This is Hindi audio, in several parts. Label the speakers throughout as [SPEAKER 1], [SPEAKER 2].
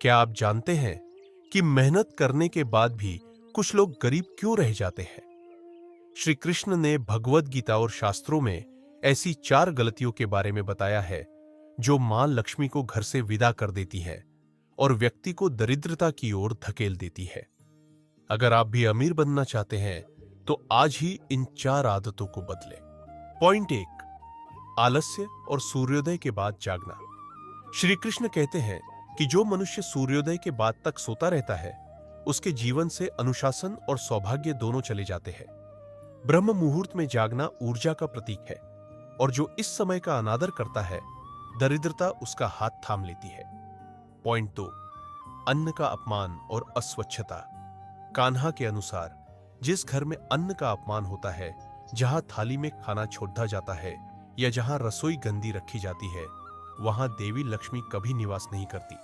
[SPEAKER 1] क्या आप जानते हैं कि मेहनत करने के बाद भी कुछ लोग गरीब क्यों रह जाते हैं? श्री कृष्ण ने भगवद गीता और शास्त्रों में ऐसी 4 गलतियों के बारे में बताया है जो मां लक्ष्मी को घर से विदा कर देती है और व्यक्ति को दरिद्रता की ओर धकेल देती है। अगर आप भी अमीर बनना चाहते हैं तो आज ही इन 4 आदतों को बदलें। पॉइंट 1, आलस्य और सूर्योदय के बाद जागना। श्री कृष्ण कहते हैं कि जो मनुष्य सूर्योदय के बाद तक सोता रहता है उसके जीवन से अनुशासन और सौभाग्य दोनों चले जाते हैं। ब्रह्म मुहूर्त में जागना ऊर्जा का प्रतीक है और जो इस समय का अनादर करता है दरिद्रता उसका हाथ थाम लेती है। पॉइंट 2, अन्न का अपमान और अस्वच्छता। कान्हा के अनुसार जिस घर में अन्न का अपमान होता है, जहां थाली में खाना छोड़ा जाता है या जहां रसोई गंदी रखी जाती है, वहां देवी लक्ष्मी कभी निवास नहीं करती।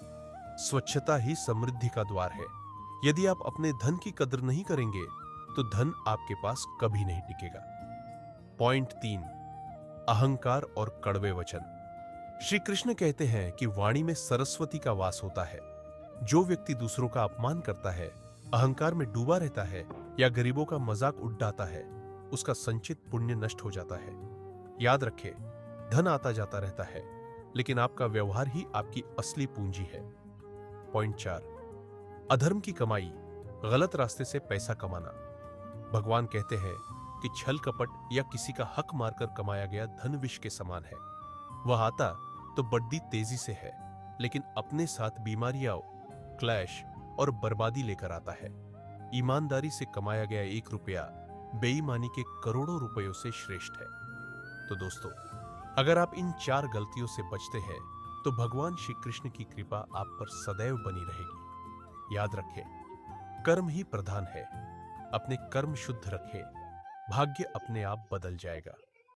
[SPEAKER 1] स्वच्छता ही समृद्धि का द्वार है। यदि आप अपने धन की कदर नहीं करेंगे तो धन आपके पास कभी नहीं टिकेगा। पॉइंट 3, अहंकार और कड़वे वचन। श्री कृष्ण कहते हैं कि वाणी में सरस्वती का वास होता है। जो व्यक्ति दूसरों का अपमान करता है, अहंकार में डूबा रहता है या गरीबों का मजाक उड़ाता है, उसका संचित पुण्य नष्ट हो जाता है। याद रखें, धन आता जाता रहता है, लेकिन आपका व्यवहार ही आपकी असली पूंजी है। पॉइंट 4, अधर्म की कमाई, गलत रास्ते से पैसा कमाना। भगवान कहते हैं कि छल कपट या किसी का हक मारकर कमाया गया धन विष के समान है। वह आता तो बड़ी तेजी से है, लेकिन अपने साथ बीमारियां, क्लैश और बर्बादी लेकर आता है। ईमानदारी से कमाया गया 1 रुपया बेईमानी के करोड़ों रुपयों से श्रेष्ठ है। तो दोस्तों, अगर आप इन 4 गलतियों से बचते हैं तो भगवान श्री कृष्ण की कृपा आप पर सदैव बनी रहेगी। याद रखें, कर्म ही प्रधान है। अपने कर्म शुद्ध रखें, भाग्य अपने आप बदल जाएगा।